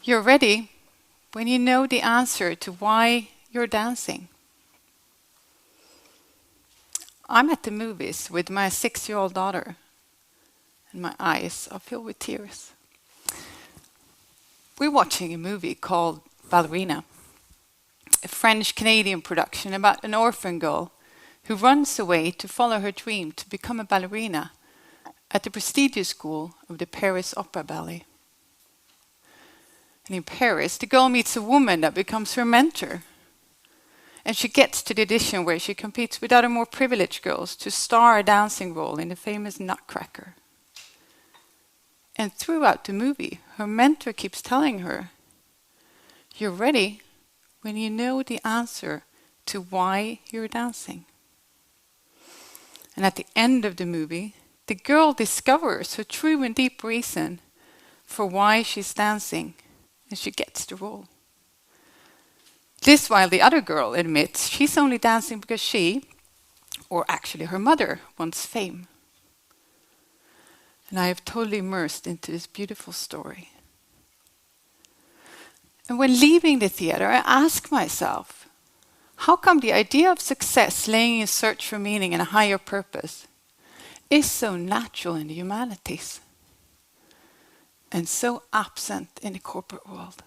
You're ready when you know the answer to why you're dancing. I'm at the movies with my 6-year-old daughter, and my eyes are filled with tears. We're watching a movie called Ballerina, a French-Canadian production about an orphan girl who runs away to follow her dream to become a ballerina at the prestigious school of the Paris Opera Ballet. And in Paris, the girl meets a woman that becomes her mentor. And she gets to the audition where she competes with other more privileged girls to star a dancing role in the famous Nutcracker. And throughout the movie, her mentor keeps telling her, "You're ready when you know the answer to why you're dancing." And at the end of the movie, the girl discovers her true and deep reason for why she's dancing, and she gets the role. This while the other girl admits she's only dancing because she, or actually her mother, wants fame. And I have totally immersed into this beautiful story. And when leaving the theater, I ask myself, how come the idea of success laying in search for meaning and a higher purpose is so natural in the humanities and so absent in the corporate world?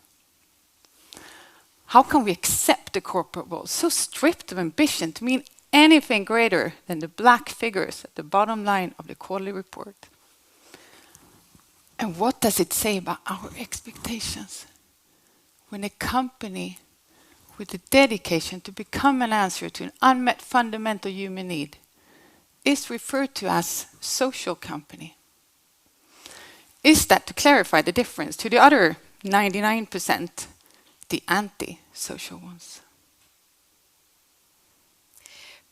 How can we accept the corporate world so stripped of ambition to mean anything greater than the black figures at the bottom line of the quarterly report? And what does it say about our expectations when a company with the dedication to become an answer to an unmet fundamental human need is referred to as social company? Is that to clarify the difference to the other 99%, the anti-social ones?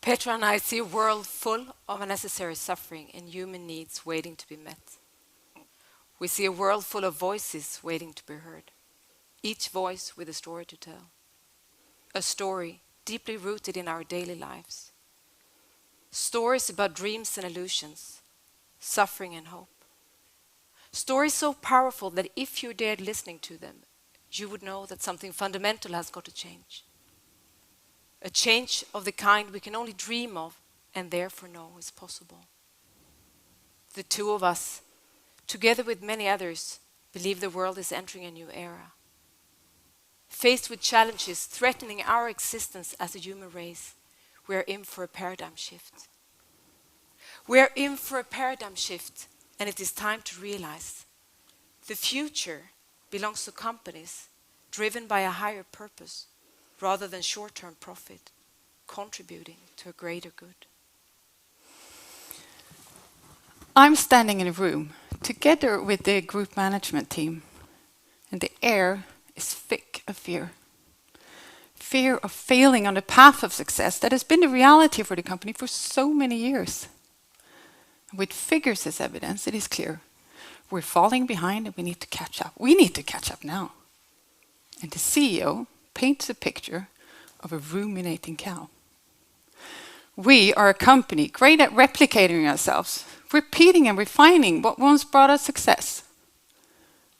Petra and I see a world full of unnecessary suffering and human needs waiting to be met. We see a world full of voices waiting to be heard, each voice with a story to tell. A story deeply rooted in our daily lives. Stories about dreams and illusions, suffering and hope. Stories so powerful that if you dared listening to them, you would know that something fundamental has got to change. A change of the kind we can only dream of and therefore know is possible. The two of us, together with many others, believe the world is entering a new era. Faced with challenges threatening our existence as a human race, we are in for a paradigm shift. We are in for a paradigm shift, and it is time to realize the future belongs to companies driven by a higher purpose rather than short-term profit, contributing to a greater good. I'm standing in a room together with the group management team, and the air is thick of fear. Fear of failing on the path of success that has been the reality for the company for so many years. With figures as evidence, it is clear we're falling behind and we need to catch up. We need to catch up now. And the CEO paints a picture of a ruminating cow. We are a company great at replicating ourselves, repeating and refining what once brought us success.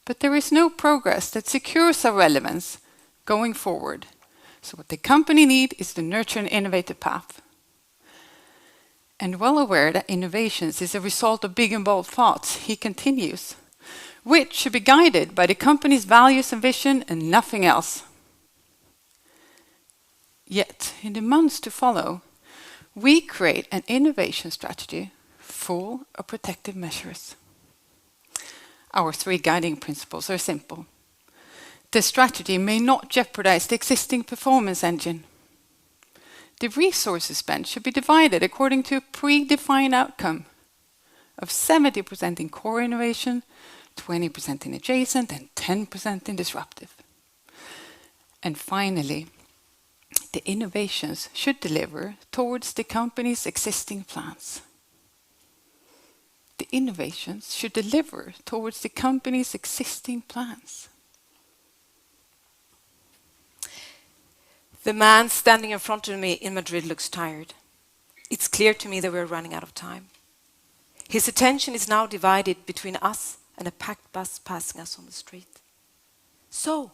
But there is no progress that secures our relevance going forward. So what the company needs is to nurture an innovative path. And well aware that innovations is a result of big and bold thoughts, he continues, which should be guided by the company's values and vision and nothing else. Yet, in the months to follow, we create an innovation strategy full of protective measures. Our 3 guiding principles are simple. The strategy may not jeopardize the existing performance engine. The resources spent should be divided according to a predefined outcome of 70% in core innovation, 20% in adjacent, and 10% in disruptive. And finally, the innovations should deliver towards the company's existing plans. The innovations should deliver towards the company's existing plans. The man standing in front of me in Madrid looks tired. It's clear to me that we're running out of time. His attention is now divided between us and a packed bus passing us on the street. So,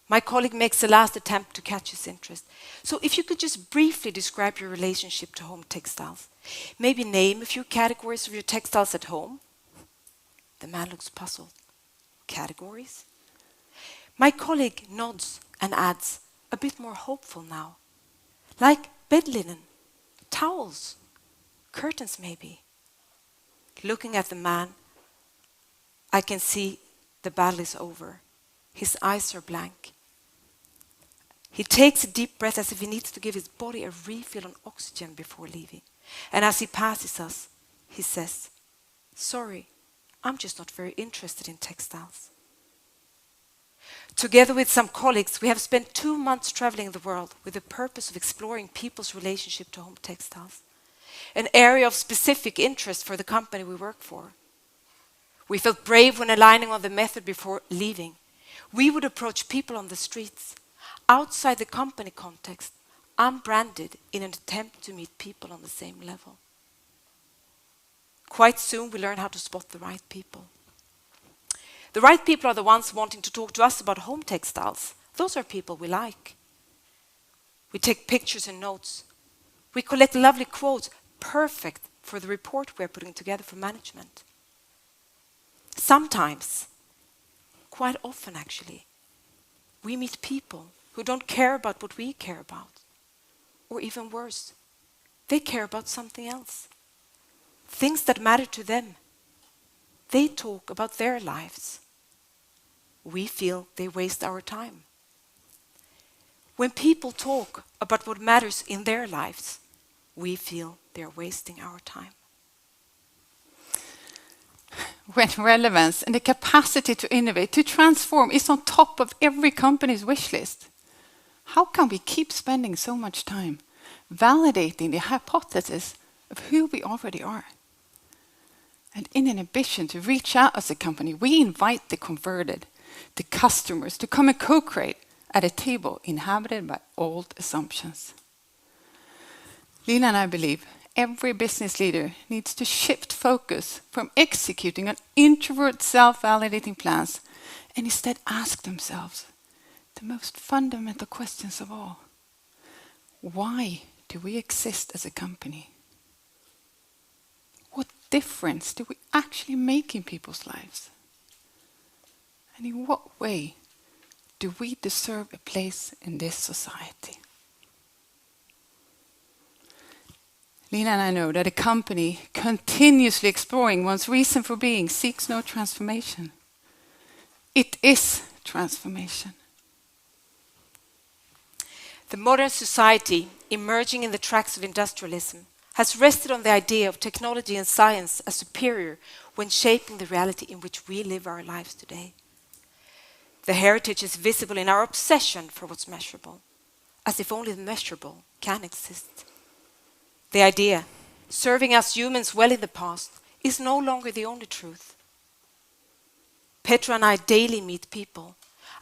my colleague makes a last attempt to catch his interest. So if you could just briefly describe your relationship to home textiles. Maybe name a few categories of your textiles at home. The man looks puzzled. Categories? My colleague nods and adds, a bit more hopeful now. Like bed linen, towels, curtains maybe. Looking at the man, I can see the battle is over. His eyes are blank. He takes a deep breath as if he needs to give his body a refill on oxygen before leaving. And as he passes us, he says, sorry, I'm just not very interested in textiles. Together with some colleagues, we have spent 2 months traveling the world with the purpose of exploring people's relationship to home textiles, an area of specific interest for the company we work for. We felt brave when aligning on the method before leaving. We would approach people on the streets, outside the company context, unbranded in an attempt to meet people on the same level. Quite soon we learn how to spot the right people. The right people are the ones wanting to talk to us about home textiles. Those are people we like. We take pictures and notes. We collect lovely quotes, perfect for the report we're putting together for management. Sometimes, quite often actually, we meet people who don't care about what we care about. Or even worse, they care about something else. Things that matter to them. They talk about their lives. We feel they waste our time. When people talk about what matters in their lives, we feel they're wasting our time. When relevance and the capacity to innovate, to transform, is on top of every company's wish list, how can we keep spending so much time validating the hypothesis of who we already are? And in an ambition to reach out as a company, we invite the converted, the customers, to come and co-create at a table inhabited by old assumptions. Lina and I believe every business leader needs to shift focus from executing on introvert self-validating plans and instead ask themselves the most fundamental questions of all. Why do we exist as a company? What difference do we actually make in people's lives? And in what way do we deserve a place in this society? Lina and I know that a company continuously exploring one's reason for being seeks no transformation. It is transformation. The modern society, emerging in the tracks of industrialism, has rested on the idea of technology and science as superior when shaping the reality in which we live our lives today. The heritage is visible in our obsession for what's measurable, as if only the measurable can exist. The idea, serving us humans well in the past, is no longer the only truth. Petra and I daily meet people,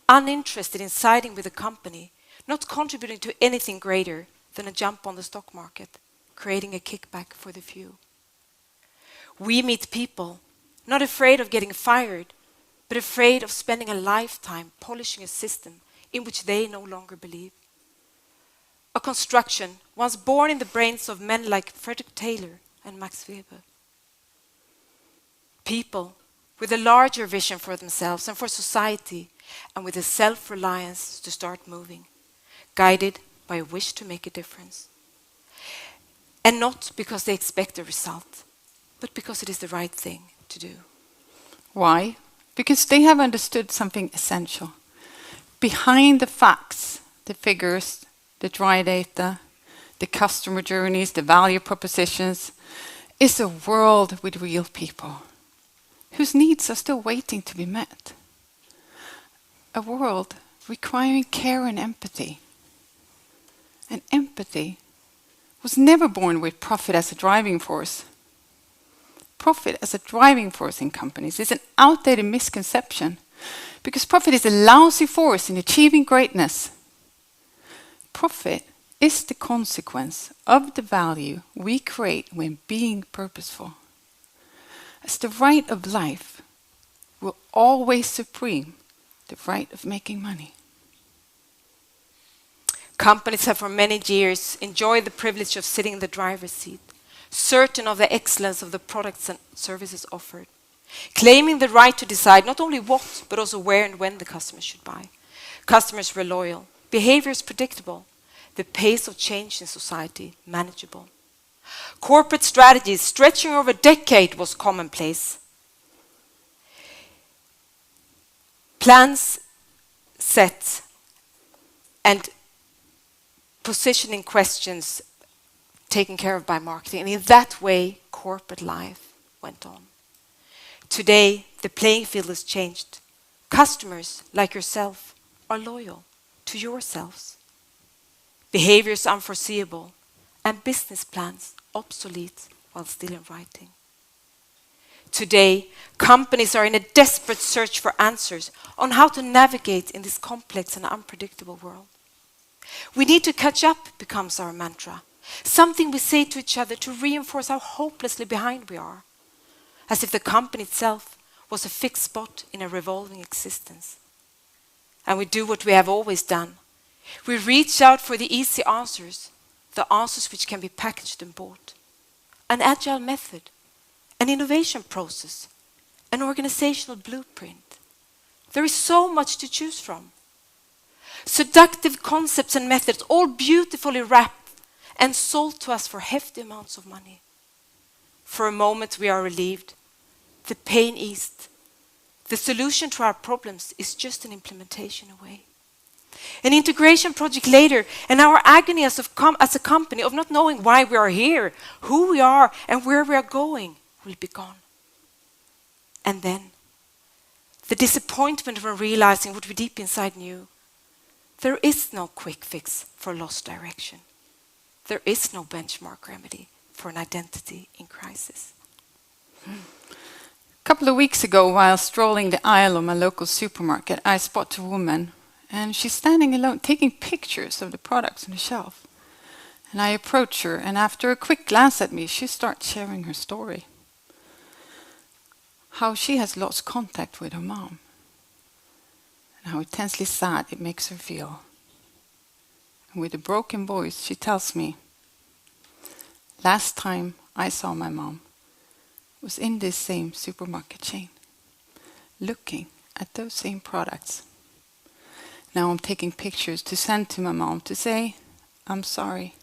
uninterested in siding with a company, not contributing to anything greater than a jump on the stock market, creating a kickback for the few. We meet people, not afraid of getting fired, but afraid of spending a lifetime polishing a system in which they no longer believe. A construction once born in the brains of men like Frederick Taylor and Max Weber. People with a larger vision for themselves and for society, and with a self-reliance to start moving, guided by a wish to make a difference. And not because they expect a result, but because it is the right thing to do. Why? Because they have understood something essential. Behind the facts, the figures, the dry data, the customer journeys, the value propositions, is a world with real people whose needs are still waiting to be met. A world requiring care and empathy. And empathy was never born with profit as a driving force. Profit as a driving force in companies is an outdated misconception, because profit is a lousy force in achieving greatness. Profit is the consequence of the value we create when being purposeful. As the right of life will always supreme, the right of making money. Companies have for many years enjoyed the privilege of sitting in the driver's seat, certain of the excellence of the products and services offered, claiming the right to decide not only what, but also where and when the customers should buy. Customers were loyal, behaviors predictable, the pace of change in society manageable. Corporate strategies stretching over a decade was commonplace. Plans set and positioning questions taken care of by marketing. And in that way, corporate life went on. Today, the playing field has changed. Customers, like yourself, are loyal to yourselves. Behaviors unforeseeable and business plans obsolete while still in writing. Today, companies are in a desperate search for answers on how to navigate in this complex and unpredictable world. We need to catch up becomes our mantra, something we say to each other to reinforce how hopelessly behind we are, as if the company itself was a fixed spot in a revolving existence. And we do what we have always done. We reach out for the easy answers, the answers which can be packaged and bought. An agile method, an innovation process, an organizational blueprint. There is so much to choose from. Seductive concepts and methods, all beautifully wrapped and sold to us for hefty amounts of money. For a moment we are relieved. The pain eased. The solution to our problems is just an implementation away. An integration project later, and our agony as a company of not knowing why we are here, who we are, and where we are going will be gone. And then, the disappointment from realizing what we deep inside knew. There is no quick fix for lost direction. There is no benchmark remedy for an identity in crisis. A couple of weeks ago, while strolling the aisle of my local supermarket, I spot a woman, and she's standing alone, taking pictures of the products on the shelf. And I approach her, and after a quick glance at me, she starts sharing her story. How she has lost contact with her mom, and how intensely sad it makes her feel. And with a broken voice, she tells me, last time I saw my mom was in this same supermarket chain, looking at those same products. Now I'm taking pictures to send to my mom to say, I'm sorry.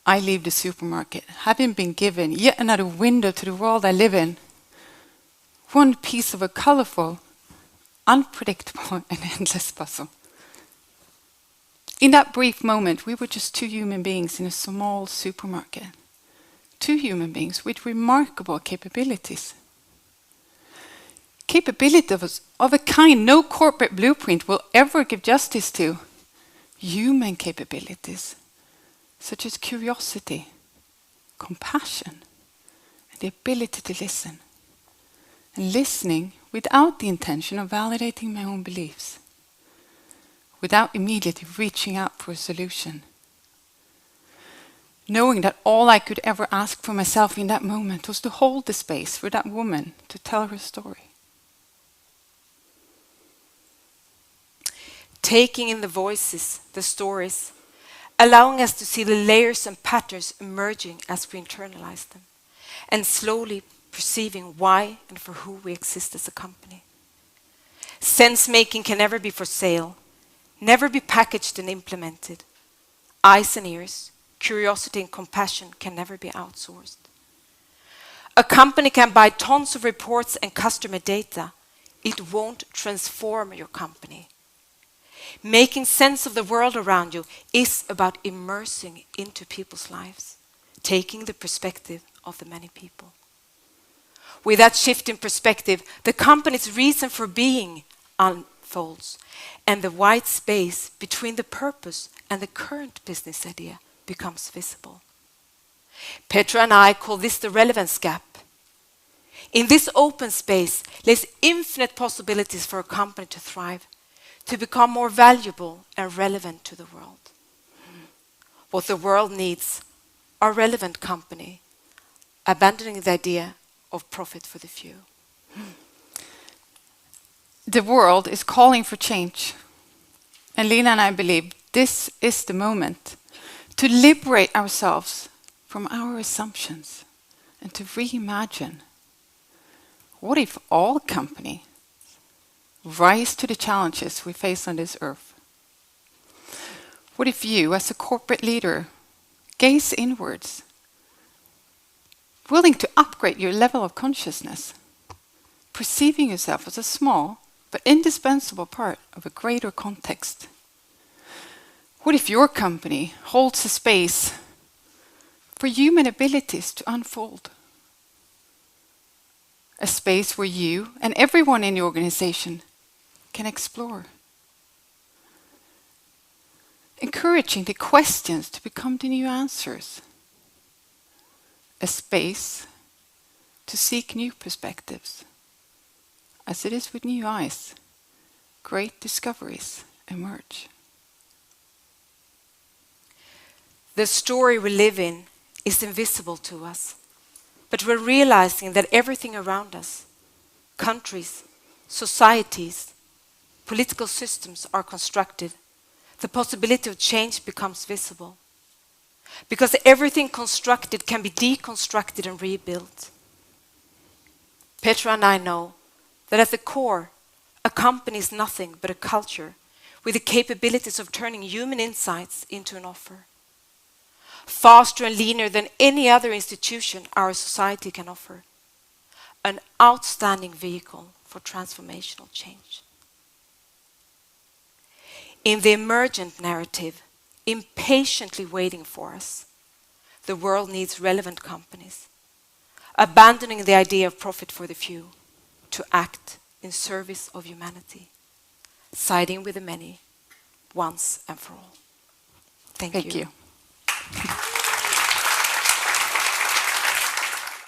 I leave the supermarket, having been given yet another window to the world I live in. One piece of a colorful, unpredictable and endless puzzle. In that brief moment, we were just two human beings in a small supermarket. Two human beings with remarkable capabilities. Capabilities of a kind no corporate blueprint will ever give justice to. Human capabilities, such as curiosity, compassion, and the ability to listen. And listening without the intention of validating my own beliefs. Without immediately reaching out for a solution. Knowing that all I could ever ask for myself in that moment was to hold the space for that woman to tell her story. Taking in the voices, the stories, allowing us to see the layers and patterns emerging as we internalize them, and slowly perceiving why and for who we exist as a company. Sense-making can never be for sale, never be packaged and implemented. Eyes and ears, curiosity and compassion can never be outsourced. A company can buy tons of reports and customer data. It won't transform your company. Making sense of the world around you is about immersing into people's lives, taking the perspective of the many people. With that shift in perspective, the company's reason for being unfolds, and the white space between the purpose and the current business idea becomes visible. Petra and I call this the relevance gap. In this open space lies infinite possibilities for a company to thrive, to become more valuable and relevant to the world. What the world needs are a relevant company, abandoning the idea of profit for the few. The world is calling for change. And Lina and I believe this is the moment to liberate ourselves from our assumptions and to reimagine. What if all companies rise to the challenges we face on this earth? What if you, as a corporate leader, gaze inwards, willing to upgrade your level of consciousness, perceiving yourself as a small but indispensable part of a greater context? What if your company holds a space for human abilities to unfold? A space where you and everyone in the organization can explore. Encouraging the questions to become the new answers. A space to seek new perspectives. As it is with new eyes, great discoveries emerge. The story we live in is invisible to us, but we're realizing that everything around us, countries, societies, political systems are constructed. The possibility of change becomes visible. Because everything constructed can be deconstructed and rebuilt. Petra and I know that at the core, a company is nothing but a culture with the capabilities of turning human insights into an offer. Faster and leaner than any other institution our society can offer. An outstanding vehicle for transformational change. In the emergent narrative, impatiently waiting for us, the world needs relevant companies, abandoning the idea of profit for the few, to act in service of humanity, siding with the many, once and for all. Thank you.